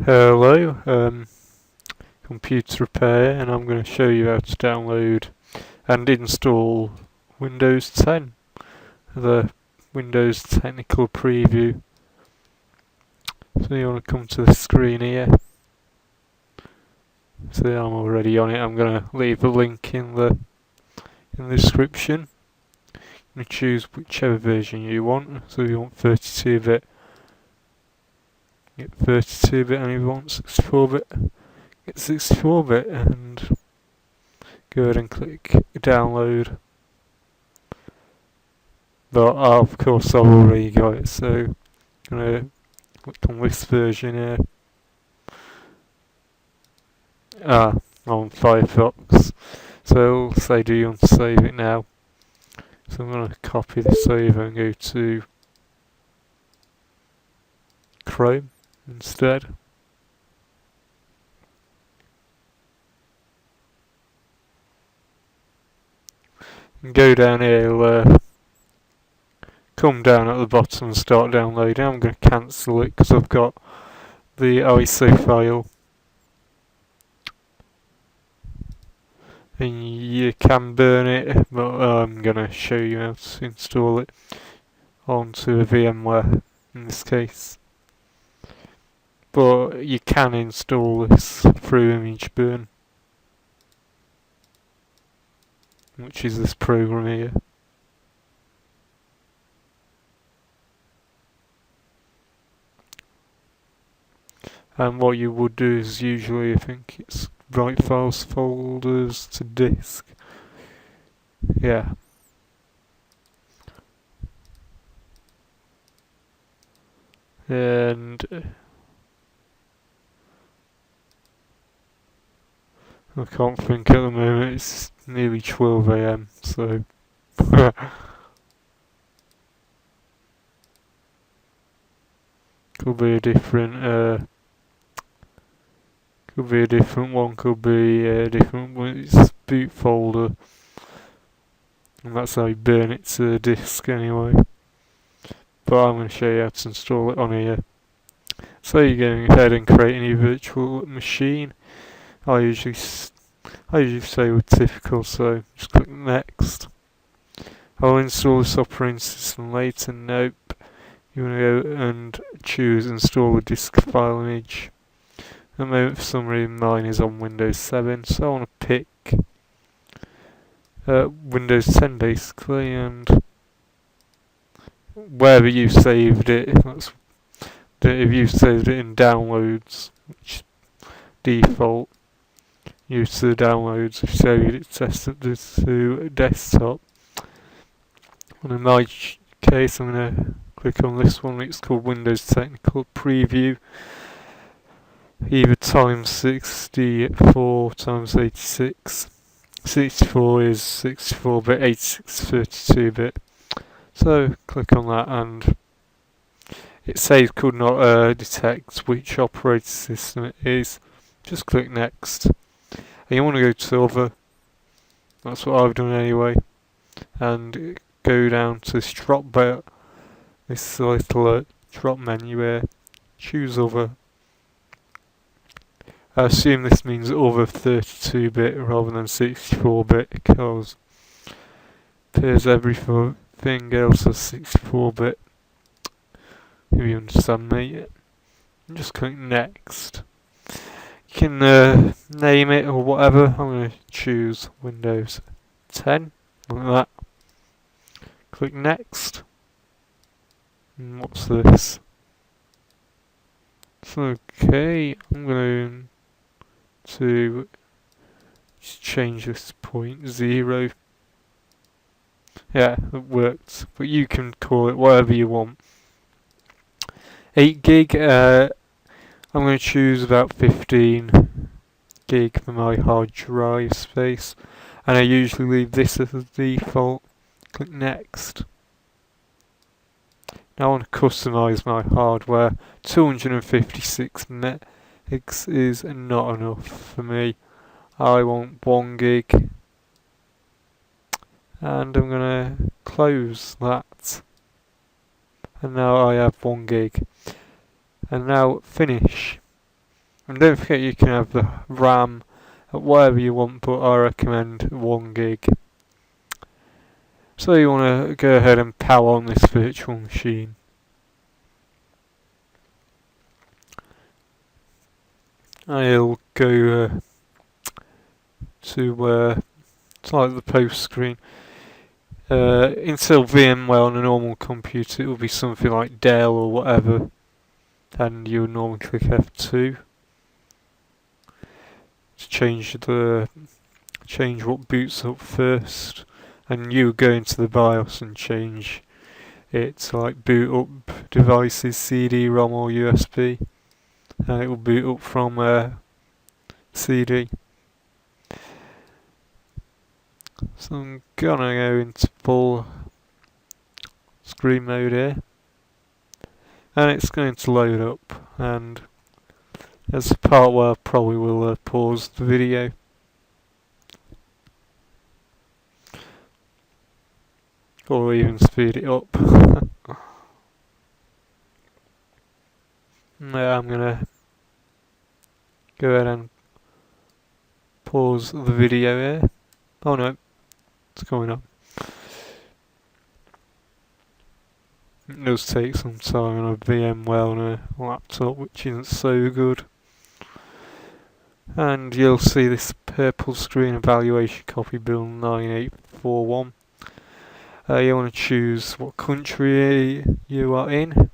Hello, computer repair, and I'm going to show you how to download and install Windows 10, the Windows Technical Preview. So you want to come to the screen here. So I'm already on it. I'm going to leave a link in the description. I'm going to choose whichever version you want. So if you want 32-bit, get 32-bit, and if you want 64-bit, get 64-bit, and go ahead and click download. But of course I've already got it, so I'm going to click on this version here. On Firefox. So it'll say, do you want to save it now? So I'm going to copy this over and go to Chrome instead. And go down here, come down at the bottom and start downloading. I'm going to cancel it because I've got the ISO file. And you can burn it, but I'm going to show you how to install it onto a VMware in this case. But you can install this through image burn, which is this program here. And what you would do is usually, I think it's write files folders to disk. Yeah. And I can't think at the moment, it's nearly 12 AM, so could be a different one, could be a different one. It's boot folder, and that's how you burn it to the disk anyway. But I'm going to show you how to install it on here. So you're going ahead and create a new virtual machine. I usually say with typical, so just click next. I'll install this operating system later. Nope. You want to go and choose install a disk file image. At the moment, for some reason, mine is on Windows 7, so I want to pick Windows 10 basically, and wherever you saved it, if you saved it in downloads, which default, use the downloads. If you saved it to desktop, and in my case, I'm going to click on this one. It's called Windows Technical Preview. Either times 64 times 86. 64 is 64-bit, 86 is 32-bit. So click on that, and it says could not detect which operating system it is. Just click next. And you want to go to other. That's what I've done anyway. And go down to this this little drop menu here. Choose other. I assume this means other 32-bit rather than 64-bit, because it appears everything else is 64-bit. If you understand me. And just click next. You can name it or whatever. I'm going to choose Windows 10, like that. Click next. And what's this? So, okay, I'm going to just change this to 0. Yeah, it worked, but you can call it whatever you want. 8 gig, I'm going to choose about 15 gig for my hard drive space, and I usually leave this as the default. Click next. Now I want to customize my hardware. 256 megs is not enough for me. I want 1 gig, and I'm going to close that. And now I have 1 gig. And now finish. And don't forget you can have the RAM at whatever you want, but I recommend 1 gig. So you want to go ahead and power on this virtual machine. I'll go to it's like the post screen. Instead of VMware on a normal computer, it will be something like Dell or whatever, and you would normally click F2 to change what boots up first, and you go into the BIOS and change it to like boot up devices, CD-ROM or USB, and it will boot up from CD. So I'm gonna go into full screen mode here, and it's going to load up, and there's the part where I probably will pause the video. Or even speed it up. Yeah, I'm gonna go ahead and pause the video here. Oh no, it's going on. It does take some time on a VMware on a laptop, which isn't so good. And you'll see this purple screen, evaluation copy bill 9841. You want to choose what country you are in.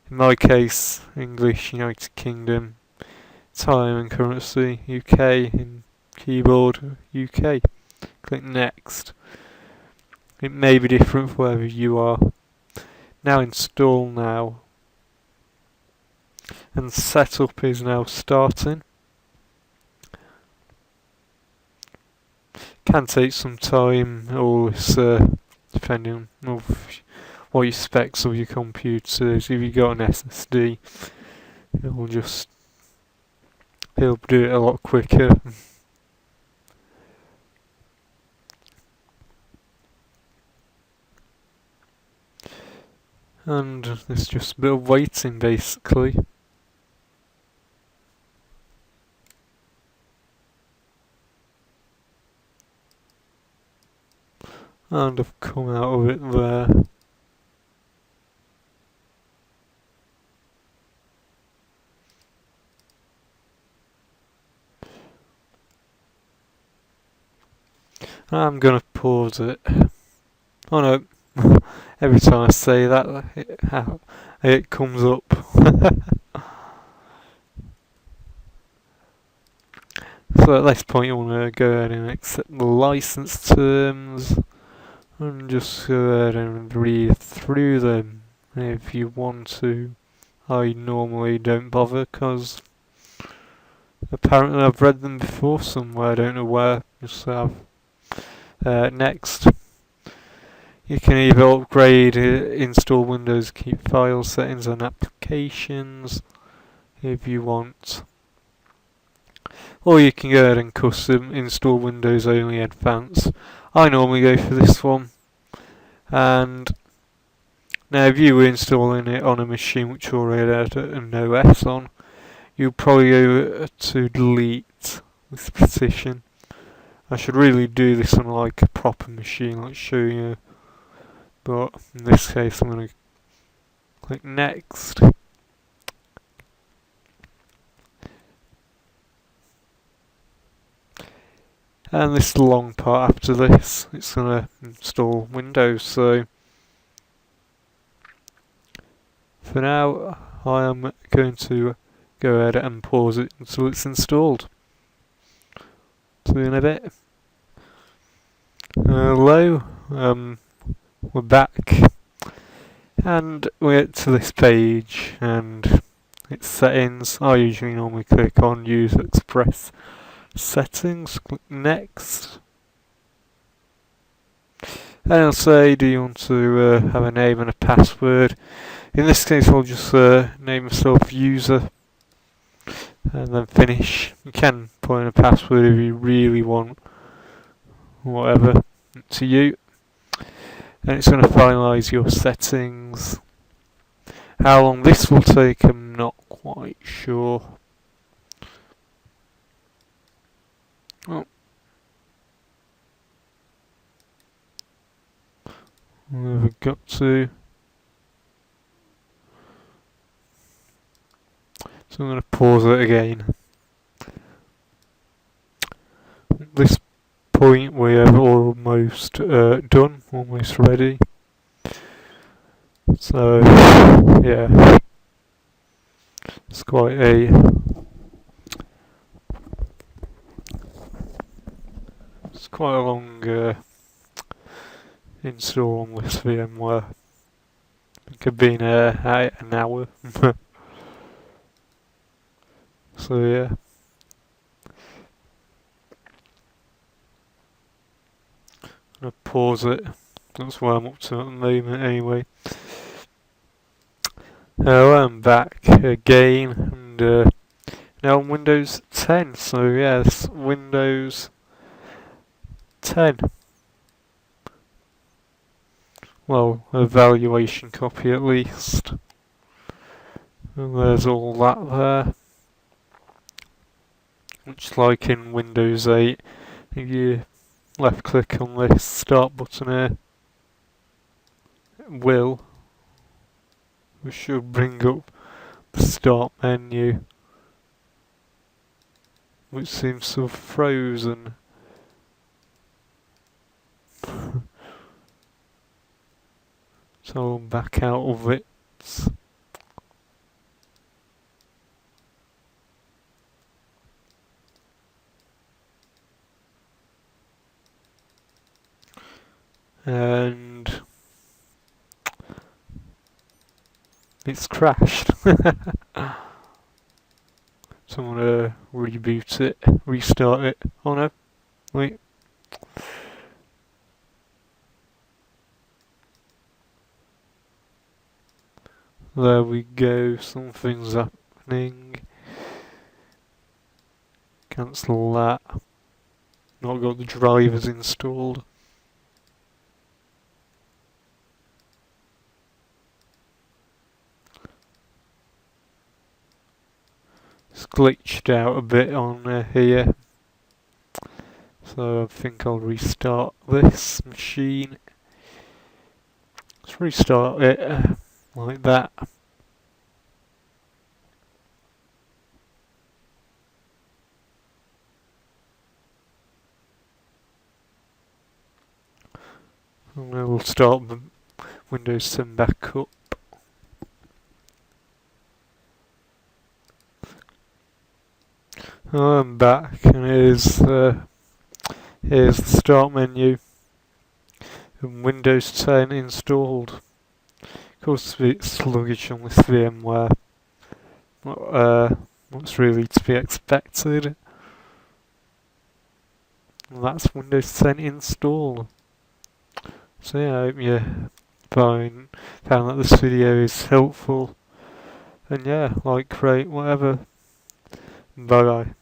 In my case, English, United Kingdom, time and currency, UK, in keyboard, UK. Click next. It may be different for wherever you are. Now install now. And setup is now starting. Can take some time, all this depending on what your specs of your computer is. If you've got an SSD, it'll do it a lot quicker. And it's just a bit of waiting basically. And I've come out of it there. I'm gonna pause it. Oh no, every time I say that, it comes up. So at this point you want to go ahead and accept the license terms and just go ahead and read through them if you want to. I normally don't bother because apparently I've read them before somewhere, I don't know where. Just have next. You can either upgrade, install Windows, keep file settings and applications if you want. Or you can go ahead and custom install Windows only advanced. I normally go for this one. And now if you were installing it on a machine which already had an OS on, you'll probably go to delete this partition. I should really do this on like a proper machine, like show you. But in this case I'm going to click next. And this is the long part after this. It's going to install Windows, so for now I am going to go ahead and pause it until it's installed. See you in a bit. Hello, we're back, and we're to this page, and it's settings. I usually normally click on Use Express Settings, click Next, and it'll say, do you want to have a name and a password? In this case I'll just name myself user, and then finish. You can put in a password if you really want, whatever, up to you. And it's going to finalise your settings. How long this will take I'm not quite sure. Oh, where have we got to? So I'm going to pause it again. At this point we are almost done, almost ready. So yeah, it's quite a long install on this VMware. It could be in an hour. So yeah. I'm gonna pause it. That's where I'm up to at the moment anyway. I'm back again and now on Windows 10. So yes, Windows 10. Well, evaluation copy at least. And there's all that there. Much like in Windows 8, if you left click on this start button here, we should bring up the start menu, which seems to have frozen. So I'm back out of it. And it's crashed. So I'm gonna reboot it, restart it. Oh no, wait. There we go, something's happening. Cancel that. Not got the drivers installed. It's glitched out a bit on here. So I think I'll restart this machine. Let's restart it like that. And then we'll start the Windows 10 back up. I'm back and here's the start menu and Windows 10 installed. Of course it's a bit sluggish on this VMware. What's really to be expected. And that's Windows 10 installed. So yeah, I hope you found that this video is helpful. And yeah, like, rate, whatever. Bye bye.